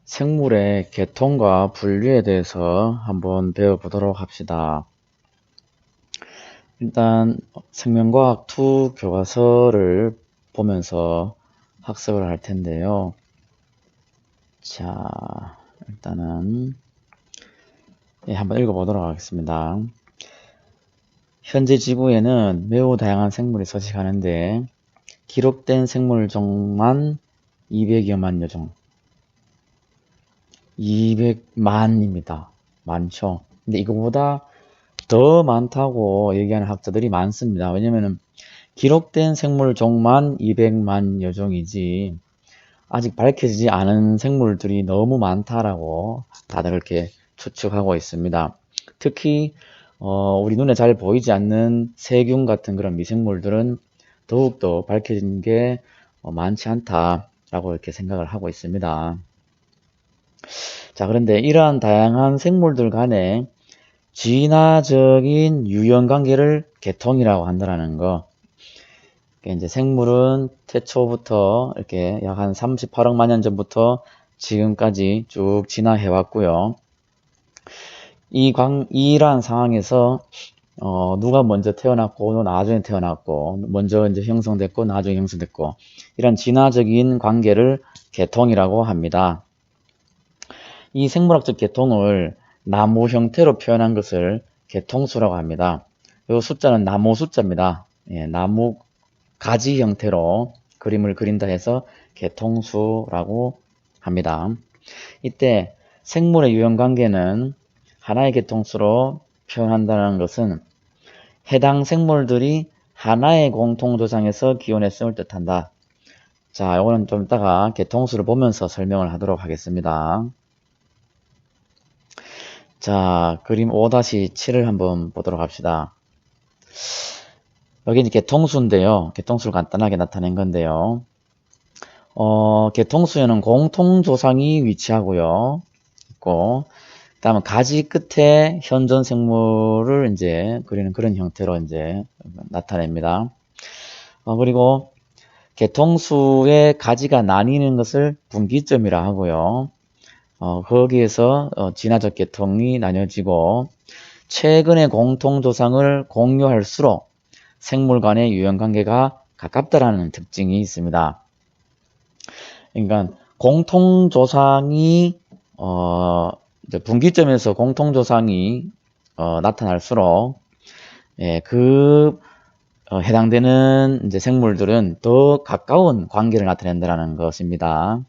생물의 계통과 분류에 대해서 한번 배워보도록 합시다. 일단 생명과학 2 교과서를 보면서 학습을 할 텐데요. 자, 일단은 한번 읽어보도록 하겠습니다. 현재 지구에는 매우 다양한 생물이 서식하는데 기록된 생물종만 200여만여 종. 200만입니다. 많죠. 근데 이거보다 더 많다고 얘기하는 학자들이 많습니다. 왜냐면은 기록된 생물종만 200만여 종이지 아직 밝혀지지 않은 생물들이 너무 많다라고 다들 그렇게 추측하고 있습니다. 특히 우리 눈에 잘 보이지 않는 세균 같은 그런 미생물들은 더욱더 밝혀진 게 많지 않다라고 이렇게 생각을 하고 있습니다. 자, 그런데 이러한 다양한 생물들 간에 진화적인 유형관계를 계통이라고 한다는 거. 이제 생물은 태초부터 이렇게 약 한 38억만 년 전부터 지금까지 쭉 진화해 왔고요. 이러한 상황에서 누가 먼저 태어났고 나중에 태어났고 먼저 이제 형성됐고 나중에 형성됐고 이런 진화적인 관계를 계통이라고 합니다. 이 생물학적 계통을 나무 형태로 표현한 것을 계통수라고 합니다. 이 숫자는 나무 숫자입니다. 나무 가지 형태로 그림을 그린다 해서 계통수라고 합니다. 이때 생물의 유형관계는 하나의 계통수로 표현한다는 것은 해당 생물들이 하나의 공통조상에서 기원했음을 뜻한다. 자, 이거는 좀 이따가 계통수를 보면서 설명을 하도록 하겠습니다. 자, 그림 5-7을 한번 보도록 합시다. 여기 이제 계통수인데요. 계통수를 간단하게 나타낸 건데요. 계통수에는 공통조상이 위치하고요. 있고, 그 다음에 가지 끝에 현존 생물을 이제 그리는 그런 형태로 이제 나타냅니다. 그리고 계통수의 가지가 나뉘는 것을 분기점이라 하고요. 거기에서 진화적 계통이 나뉘어지고 최근의 공통조상을 공유할수록 생물 간의 유형관계가 가깝다라는 특징이 있습니다. 그러니까 공통조상이 이제 분기점에서 공통조상이 나타날수록 해당되는 이제 생물들은 더 가까운 관계를 나타낸다는 것입니다.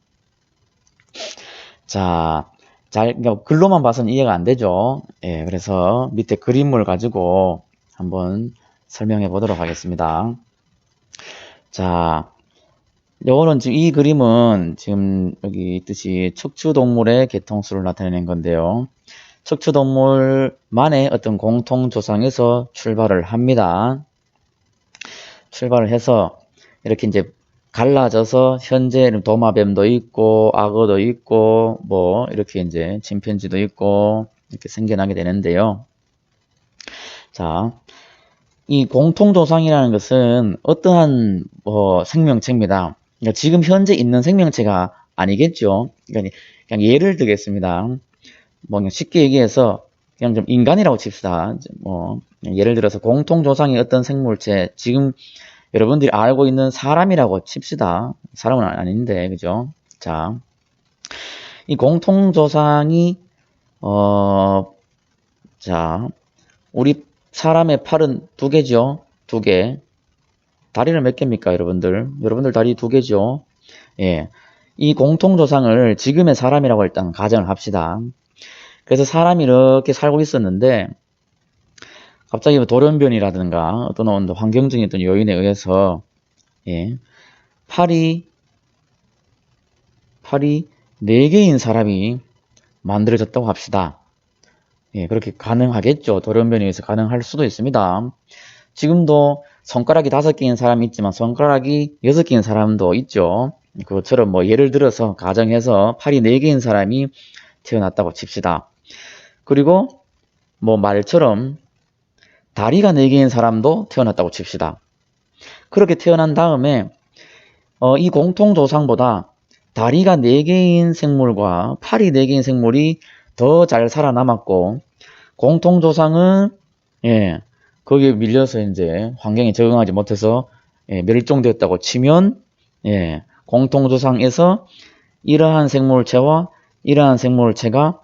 자, 그러니까 글로만 봐서는 이해가 안 되죠. 그래서 밑에 그림을 가지고 한번 설명해 보도록 하겠습니다. 자, 요거는 지금 이 그림은 지금 여기 있듯이 척추동물의 계통수를 나타내는 건데요. 척추동물만의 어떤 공통조상에서 출발을 합니다. 출발을 해서 이렇게 이제 갈라져서 현재 도마뱀도 있고 악어도 있고 뭐 이렇게 이제 침팬지도 있고 이렇게 생겨나게 되는데요. 자, 이 공통조상이라는 것은 어떠한 생명체입니다. 그러니까 지금 현재 있는 생명체가 아니겠죠. 그러니까 그냥 예를 들겠습니다. 뭐 그냥 쉽게 얘기해서 그냥 좀 인간이라고 칩시다. 뭐 예를 들어서 공통조상이 어떤 생물체, 지금 여러분들이 알고 있는 사람이라고 칩시다. 사람은 아닌데, 그죠? 자, 이 공통조상이 자, 우리 사람의 팔은 2개죠. 2개. 다리는 몇 개입니까, 여러분들? 여러분들 다리 2개죠. 예. 이 공통조상을 지금의 사람이라고 일단 가정을 합시다. 그래서 사람이 이렇게 살고 있었는데, 갑자기 뭐 돌연변이라든가 어떤 환경적인 어떤 요인에 의해서, 팔이 4개인 사람이 만들어졌다고 합시다. 그렇게 가능하겠죠. 돌연변이에 의해서 가능할 수도 있습니다. 지금도 손가락이 5개인 사람이 있지만 손가락이 6개인 사람도 있죠. 그것처럼 뭐 예를 들어서 가정해서 팔이 4개인 사람이 태어났다고 칩시다. 그리고 뭐 말처럼 다리가 4개인 사람도 태어났다고 칩시다. 그렇게 태어난 다음에 이 공통조상보다 다리가 4개인 생물과 팔이 4개인 생물이 더 잘 살아남았고, 공통조상은, 예, 거기에 밀려서 이제 환경에 적응하지 못해서, 예, 멸종되었다고 치면, 예, 공통조상에서 이러한 생물체와 이러한 생물체가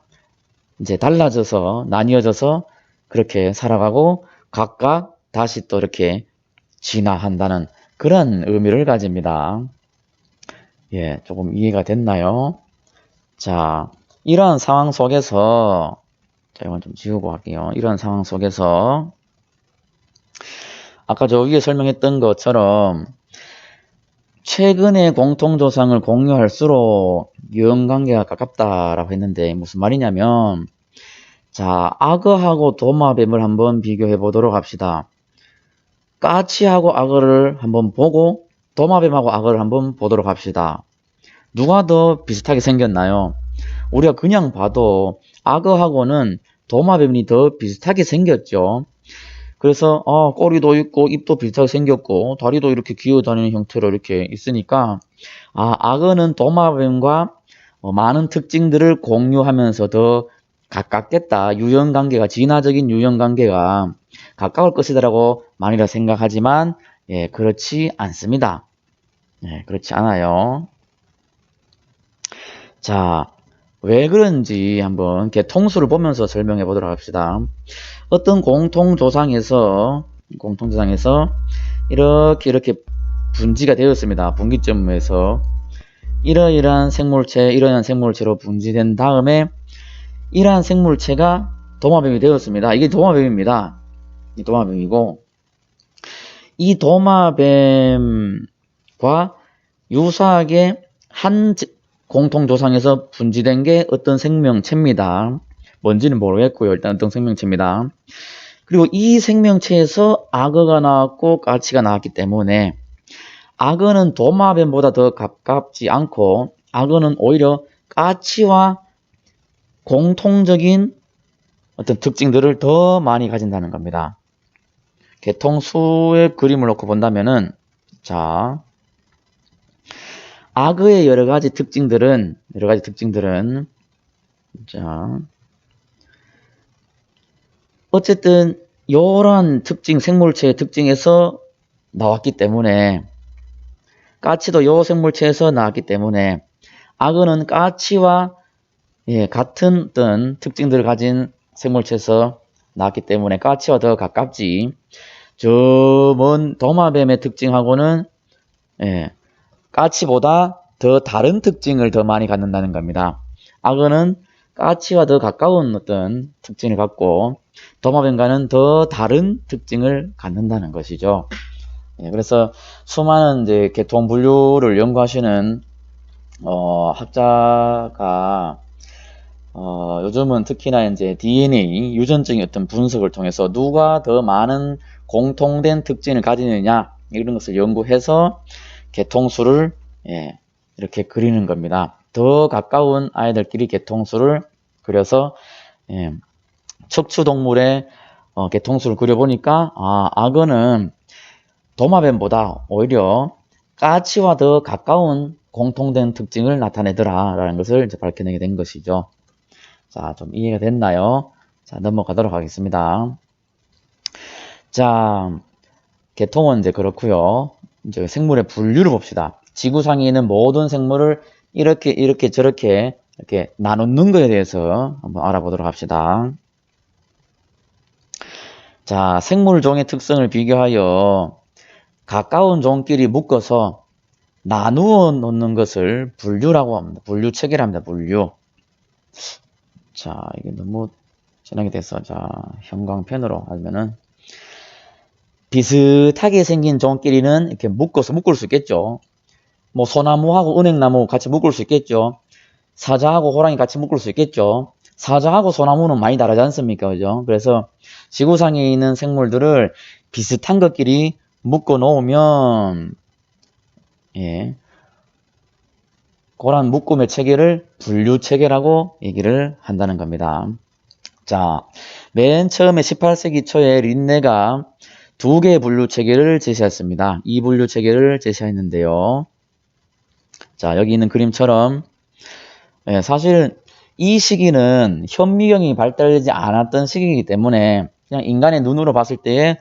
이제 달라져서, 나뉘어져서 그렇게 살아가고, 각각 다시 또 이렇게 진화한다는 그런 의미를 가집니다. 예, 조금 이해가 됐나요? 자, 이러한 상황 속에서, 자, 이건 좀 지우고 할게요. 이러한 상황 속에서, 아까 저 위에 설명했던 것처럼, 최근의 공통조상을 공유할수록 유형관계가 가깝다라고 했는데, 무슨 말이냐면, 자, 악어하고 도마뱀을 한번 비교해 보도록 합시다. 까치하고 악어를 한번 보고, 도마뱀하고 악어를 한번 보도록 합시다. 누가 더 비슷하게 생겼나요? 우리가 그냥 봐도 악어하고는 도마뱀이 더 비슷하게 생겼죠. 그래서 꼬리도 있고 입도 비슷하게 생겼고 다리도 이렇게 기어다니는 형태로 이렇게 있으니까 악어는 도마뱀과 많은 특징들을 공유하면서 더 가깝겠다. 유형관계가, 진화적인 유형관계가 가까울 것이라고 많이들 생각하지만 예, 그렇지 않습니다. 예, 그렇지 않아요. 자, 왜 그런지 한번 개통수를 보면서 설명해 보도록 합시다. 어떤 공통조상에서 이렇게 분지가 되었습니다. 분기점에서 이러이러한 생물체로 분지된 다음에 이러한 생물체가 도마뱀이 되었습니다. 이게 도마뱀입니다. 이 도마뱀이고, 이 도마뱀과 유사하게 한 공통조상에서 분지된 게 어떤 생명체입니다. 뭔지는 모르겠고요. 일단 어떤 생명체입니다. 그리고 이 생명체에서 악어가 나왔고 까치가 나왔기 때문에 악어는 도마뱀보다 더 가깝지 않고 악어는 오히려 까치와 공통적인 어떤 특징들을 더 많이 가진다는 겁니다. 개통수의 그림을 놓고 본다면은, 자, 악어의 여러 가지 특징들은, 자, 어쨌든, 이러한 특징, 생물체의 특징에서 나왔기 때문에, 까치도 요 생물체에서 나왔기 때문에, 악어는 까치와 같은 어떤 특징들을 가진 생물체에서 나왔기 때문에 까치와 더 가깝지. 저 먼 도마뱀의 특징하고는 까치보다 더 다른 특징을 더 많이 갖는다는 겁니다. 악어는 까치와 더 가까운 어떤 특징을 갖고 도마뱀과는 더 다른 특징을 갖는다는 것이죠. 그래서 수많은 이제 계통 분류를 연구하시는 학자가 요즘은 특히나 이제 DNA 유전적인 어떤 분석을 통해서 누가 더 많은 공통된 특징을 가지느냐 이런 것을 연구해서 개통수를 이렇게 그리는 겁니다. 더 가까운 아이들끼리 개통수를 그려서 척추동물의 개통수를 그려보니까 악어는 도마뱀보다 오히려 까치와 더 가까운 공통된 특징을 나타내더라 라는 것을 이제 밝혀내게 된 것이죠. 자, 좀 이해가 됐나요? 자, 넘어가도록 하겠습니다. 자, 개통은 이제 그렇고요. 이제 생물의 분류를 봅시다. 지구상에 있는 모든 생물을 이렇게 저렇게 이렇게 나누는 것에 대해서 한번 알아보도록 합시다. 자, 생물종의 특성을 비교하여 가까운 종끼리 묶어서 나누어 놓는 것을 분류라고 합니다. 분류 체계랍니다. 분류. 자, 이게 너무 진하게 돼서, 자, 형광펜으로 하면은, 비슷하게 생긴 종끼리는 이렇게 묶을 수 있겠죠. 뭐, 소나무하고 은행나무 같이 묶을 수 있겠죠. 사자하고 호랑이 같이 묶을 수 있겠죠. 사자하고 소나무는 많이 다르지 않습니까? 그죠? 그래서 지구상에 있는 생물들을 비슷한 것끼리 묶어 놓으면, 그런 묶음의 체계를 분류 체계라고 얘기를 한다는 겁니다. 자, 맨 처음에 18세기 초에 린네가 두 개의 분류 체계를 제시했습니다. 이 분류 체계를 제시했는데요. 자, 여기 있는 그림처럼 예, 사실 이 시기는 현미경이 발달되지 않았던 시기이기 때문에 그냥 인간의 눈으로 봤을 때에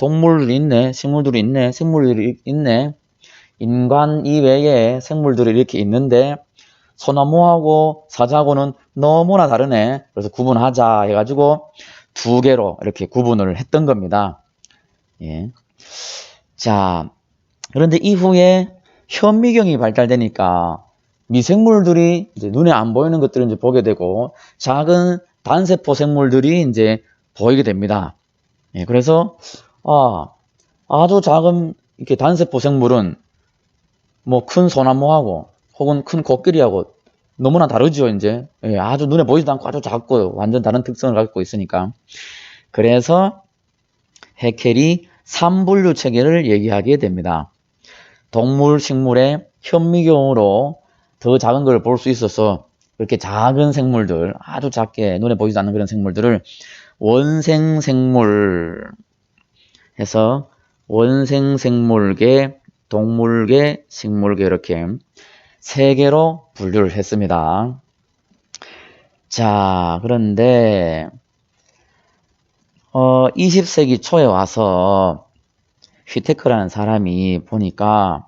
동물들이 있네, 식물들이 있네, 생물들이 있네, 인간 이외에 생물들이 이렇게 있는데 소나무하고 사자하고는 너무나 다르네. 그래서 구분하자 해가지고 두 개로 이렇게 구분을 했던 겁니다. 예. 자, 그런데 이후에 현미경이 발달되니까 미생물들이 이제 눈에 안 보이는 것들을 이제 보게 되고 작은 단세포 생물들이 이제 보이게 됩니다. 예, 그래서 아주 작은 이렇게 단세포 생물은 뭐 큰 소나무하고 혹은 큰 코끼리하고 너무나 다르죠, 이제. 예, 아주 눈에 보이지도 않고 아주 작고 완전 다른 특성을 갖고 있으니까. 그래서 해켈이 삼분류 체계를 얘기하게 됩니다. 동물, 식물의 현미경으로 더 작은 걸 볼 수 있어서 그렇게 작은 생물들, 아주 작게 눈에 보이지 않는 그런 생물들을 원생생물 해서 원생생물계, 동물계, 식물계 이렇게 세 개로 분류를 했습니다. 자, 그런데 20세기 초에 와서 휘테크라는 사람이 보니까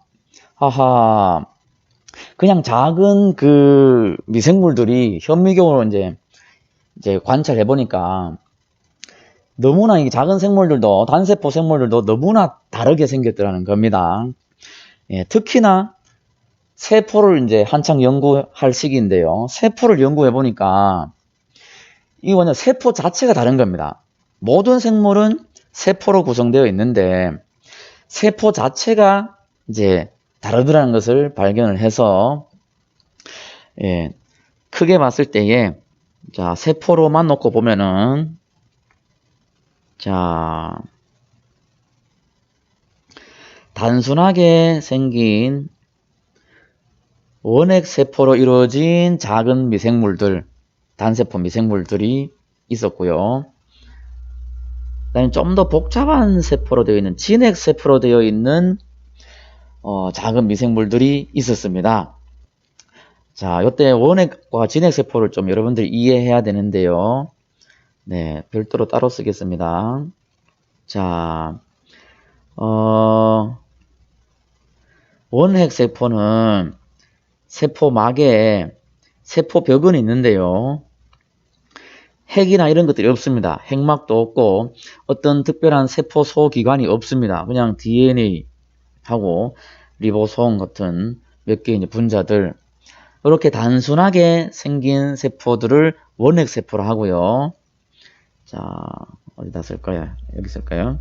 그냥 작은 그 미생물들이 현미경으로 이제 관찰해 보니까 너무나 이 작은 생물들도 단세포 생물들도 너무나 다르게 생겼더라는 겁니다. 예, 특히나 세포를 이제 한창 연구할 시기인데요. 세포를 연구해 보니까 이 완전 세포 자체가 다른 겁니다. 모든 생물은 세포로 구성되어 있는데 세포 자체가 이제 다르더라는 것을 발견을 해서 예, 크게 봤을 때에 자, 세포로만 놓고 보면은 자, 단순하게 생긴 원핵세포로 이루어진 작은 미생물들, 단세포 미생물들이 있었고요. 그다음에 좀 더 복잡한 세포로 되어 있는 진핵세포로 되어 있는 작은 미생물들이 있었습니다. 자, 이때 원핵과 진핵세포를 좀 여러분들이 이해해야 되는데요. 네, 별도로 따로 쓰겠습니다. 자, 원핵세포는 세포막에 세포벽은 있는데요. 핵이나 이런 것들이 없습니다. 핵막도 없고 어떤 특별한 세포 소기관이 없습니다. 그냥 DNA하고 리보솜 같은 몇 개의 분자들 이렇게 단순하게 생긴 세포들을 원핵세포로 하고요. 자, 어디다 쓸까요? 여기 쓸까요?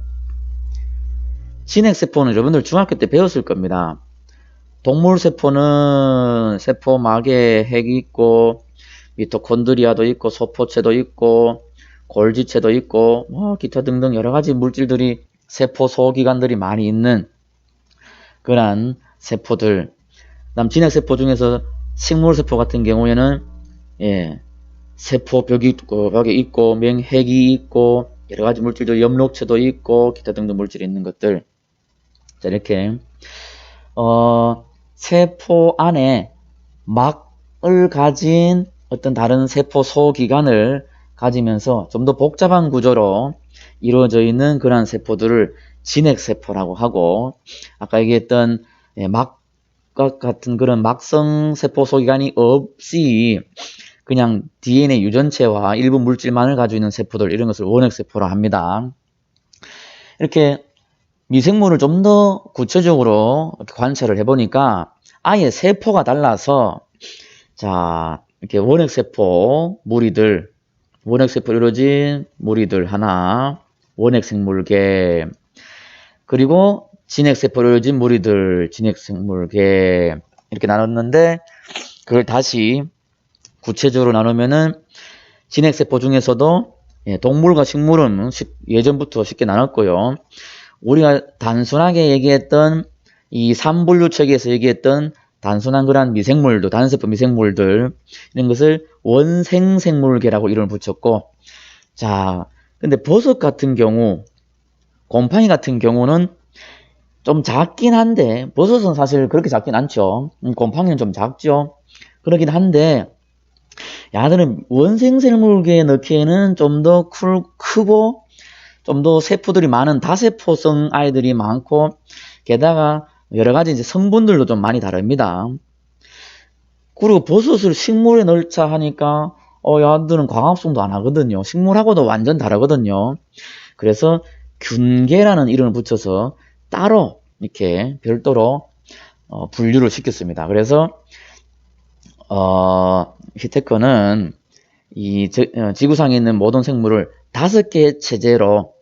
진핵세포는 여러분들 중학교 때 배웠을 겁니다. 동물세포는 세포막에 핵이 있고 미토콘드리아도 있고 소포체도 있고 골지체도 있고 뭐 기타 등등 여러가지 물질들이 세포 소기관들이 많이 있는 그런 세포들. 그다음 진핵세포 중에서 식물세포 같은 경우에는 세포벽이 있고 벽에 있고 맹핵이 있고 여러가지 물질들 엽록체도 있고 기타 등등 물질이 있는 것들. 자, 이렇게 세포 안에 막을 가진 어떤 다른 세포 소기관을 가지면서 좀 더 복잡한 구조로 이루어져 있는 그러한 세포들을 진핵세포라고 하고 아까 얘기했던 막각 같은 그런 막성 세포 소기관이 없이 그냥 DNA 유전체와 일부 물질만을 가지고 있는 세포들 이런 것을 원핵세포라 합니다. 이렇게 미생물을 좀 더 구체적으로 관찰을 해보니까 아예 세포가 달라서 자 이렇게 원핵세포 무리들 원핵세포로 이루어진 무리들 하나 원핵생물계 그리고 진핵세포로 이루어진 무리들 진핵생물계 이렇게 나눴는데 그걸 다시 구체적으로 나누면은 진핵세포 중에서도 동물과 식물은 예전부터 쉽게 나눴고요. 우리가 단순하게 얘기했던 이 삼분류 체계에서 얘기했던 단순한 그런 미생물들, 단세포 미생물들 이런 것을 원생생물계라고 이름을 붙였고 자, 근데 버섯 같은 경우 곰팡이 같은 경우는 좀 작긴 한데, 버섯은 사실 그렇게 작긴 않죠. 곰팡이는 좀 작죠. 그렇긴 한데, 야들은 원생생물계에 넣기에는 좀 더 크고, 좀 더 세포들이 많은 다세포성 아이들이 많고, 게다가 여러 가지 이제 성분들도 좀 많이 다릅니다. 그리고 버섯을 식물에 넣자 하니까, 야들은 광합성도 안 하거든요. 식물하고도 완전 다르거든요. 그래서 균계라는 이름을 붙여서 따로 이렇게 별도로 분류를 시켰습니다. 그래서 히테크는 이 지구상에 있는 모든 생물을 5개의 체제로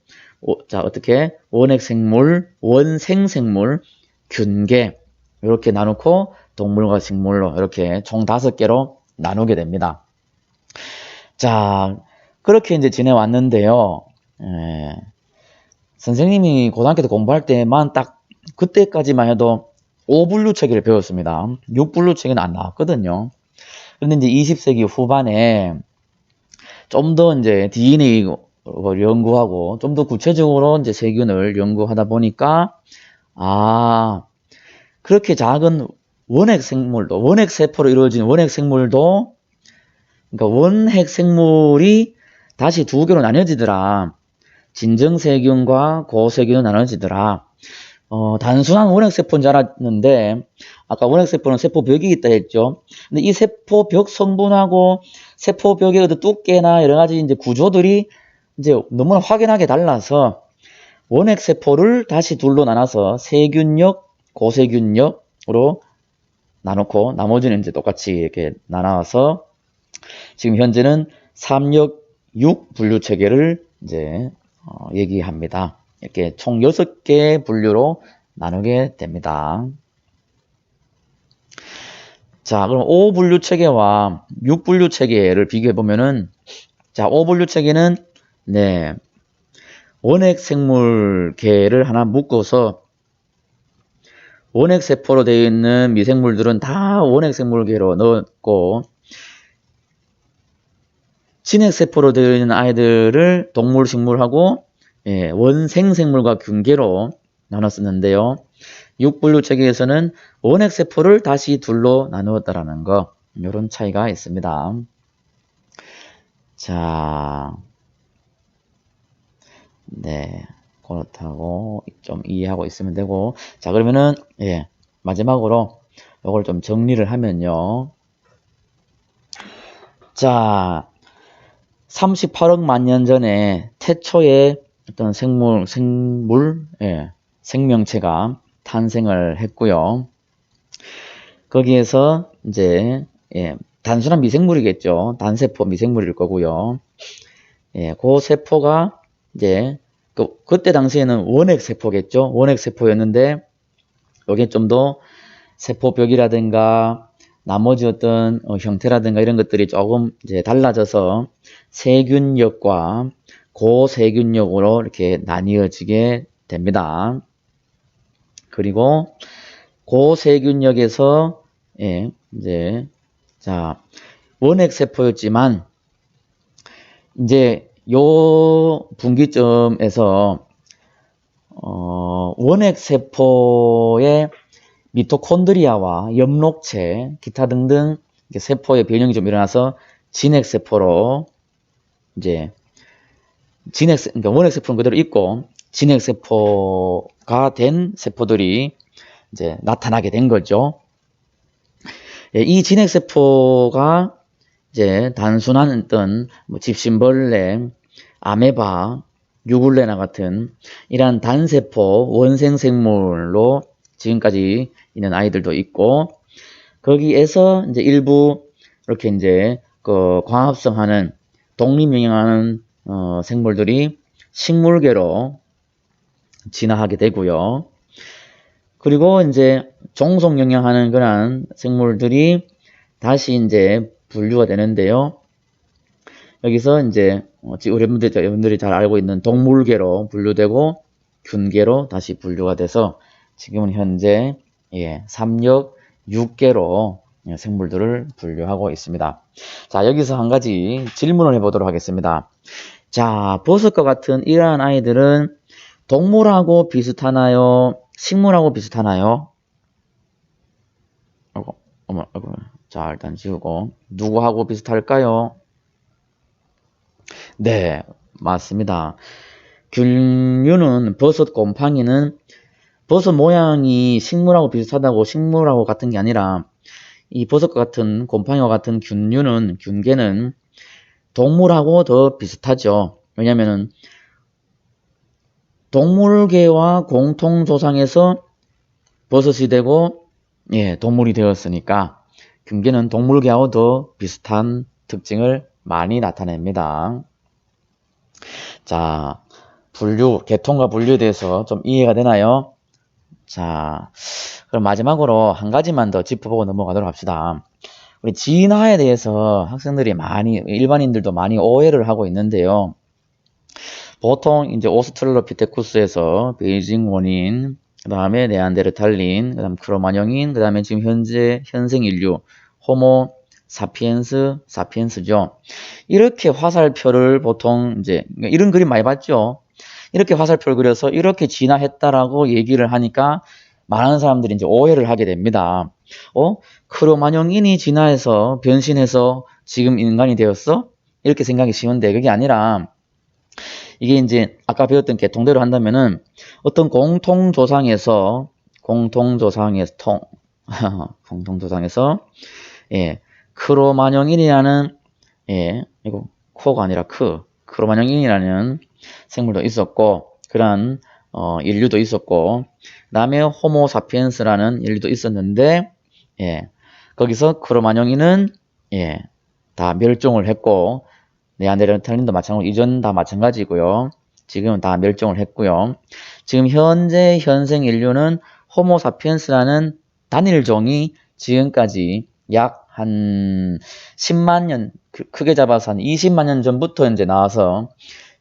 자 어떻게 원핵생물, 원생생물, 균계 이렇게 나누고 동물과 식물로 이렇게 총 5개로 나누게 됩니다. 자 그렇게 이제 지내왔는데요. 선생님이 고등학교 때 공부할 때만 딱 그때까지만 해도 5분류 체계를 배웠습니다. 6분류 체계는 안 나왔거든요. 근데 이제 20세기 후반에 좀 더 이제 DNA 연구하고 좀 더 구체적으로 이제 세균을 연구하다 보니까 그렇게 작은 원핵 생물도 원핵 세포로 이루어진 원핵 생물도 그러니까 원핵 생물이 다시 2개로 나뉘어지더라. 진정세균과 고세균으로 나눠지더라. 단순한 원핵세포인 줄 알았는데, 아까 원핵세포는 세포벽이 있다 했죠. 근데 이 세포벽 성분하고 세포벽의 어떤 두께나 여러 가지 이제 구조들이 이제 너무나 확연하게 달라서 원핵세포를 다시 둘로 나눠서 세균력, 고세균력으로 나놓고 나머지는 이제 똑같이 이렇게 나눠서 지금 현재는 3력 6 분류 체계를 이제 얘기합니다. 이렇게 총 6개의 분류로 나누게 됩니다. 자, 그럼 5분류 체계와 6분류 체계를 비교해 보면은 자, 5분류 체계는 네. 원핵 생물계를 하나 묶어서 원핵 세포로 되어 있는 미생물들은 다 원핵 생물계로 넣었고 진핵 세포로 되어 있는 아이들을 동물, 식물하고 원생 생물과 균계로 나눴었는데요. 6분류 체계에서는 원핵 세포를 다시 둘로 나누었다라는 거, 이런 차이가 있습니다. 자, 네, 그렇다고 좀 이해하고 있으면 되고, 자 그러면은 마지막으로 이걸 좀 정리를 하면요. 자, 38억 만 년 전에 태초의 어떤 생명체가 탄생을 했고요. 거기에서 이제 단순한 미생물이겠죠. 단세포 미생물일 거고요. 그 세포가 이제 그때 당시에는 원핵 세포겠죠. 원핵 세포였는데 여기에 좀 더 세포벽이라든가 나머지 어떤 형태라든가 이런 것들이 조금 이제 달라져서 세균력과 고세균력으로 이렇게 나뉘어지게 됩니다. 그리고 고세균력에서 이제 자 원핵 세포였지만 이제 요 분기점에서 원핵 세포의 미토콘드리아와 엽록체, 기타 등등 세포의 변형이 좀 일어나서 진핵세포로 이제 그러니까 원핵세포는 그대로 있고 진핵세포가 된 세포들이 이제 나타나게 된 거죠. 이 진핵세포가 이제 단순한 어떤 집신벌레, 아메바, 유굴레나 같은 이러한 단세포 원생생물로 지금까지 있는 아이들도 있고 거기에서 이제 일부 이렇게 이제 그 광합성하는 독립영양하는 생물들이 식물계로 진화하게 되고요. 그리고 이제 종속영양하는 그런 생물들이 다시 이제 분류가 되는데요. 여기서 이제 여러분들이 잘 알고 있는 동물계로 분류되고 균계로 다시 분류가 돼서 지금은 현재 3력 6개로 생물들을 분류하고 있습니다. 자, 여기서 한 가지 질문을 해보도록 하겠습니다. 자, 버섯과 같은 이러한 아이들은 동물하고 비슷하나요? 식물하고 비슷하나요? 어머, 자, 일단 지우고. 누구하고 비슷할까요? 네, 맞습니다. 균류는 버섯 곰팡이는 버섯 모양이 식물하고 비슷하다고 식물하고 같은 게 아니라 이 버섯과 같은 곰팡이와 같은 균계는 동물하고 더 비슷하죠. 왜냐면은 동물계와 공통조상에서 버섯이 되고 동물이 되었으니까 균계는 동물계하고 더 비슷한 특징을 많이 나타냅니다. 자, 계통과 분류에 대해서 좀 이해가 되나요? 자, 그럼 마지막으로 한 가지만 더 짚어보고 넘어가도록 합시다. 우리 진화에 대해서 학생들이 일반인들도 많이 오해를 하고 있는데요. 보통 이제 오스트랄로피테쿠스에서 베이징 원인, 그 다음에 네안데르탈린, 그 다음 크로마뇽인, 그 다음에 지금 현생 인류, 호모 사피엔스죠. 이렇게 화살표를 보통 이제 이런 그림 많이 봤죠. 이렇게 화살표를 그려서 이렇게 진화했다라고 얘기를 하니까 많은 사람들이 이제 오해를 하게 됩니다. 크로마뇽인이 진화해서 변신해서 지금 인간이 되었어? 이렇게 생각이 쉬운데 그게 아니라 이게 이제 아까 배웠던 계통대로 한다면은 어떤 공통조상에서 크로마뇽인이라는 이거 코가 아니라 크로마뇽인이라는 생물도 있었고 그런 인류도 있었고 그다음에 호모 사피엔스라는 인류도 있었는데 거기서 크로마뇽인은 다 멸종을 했고 네안데르탈린도 마찬가지고 이전 다 마찬가지고요. 지금은 다 멸종을 했고요. 지금 현재 현생 인류는 호모 사피엔스라는 단일종이 지금까지 약 한 10만 년, 크게 잡아서 한 20만 년 전부터 이제 나와서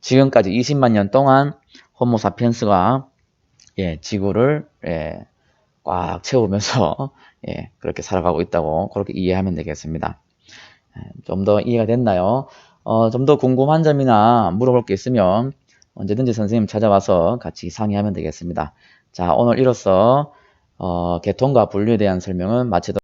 지금까지 20만 년 동안 호모 사피엔스가 지구를 꽉 채우면서 그렇게 살아가고 있다고 그렇게 이해하면 되겠습니다. 좀 더 이해가 됐나요? 좀 더 궁금한 점이나 물어볼 게 있으면 언제든지 선생님 찾아와서 같이 상의하면 되겠습니다. 자, 오늘 이로써 계통과 분류에 대한 설명은 마치도록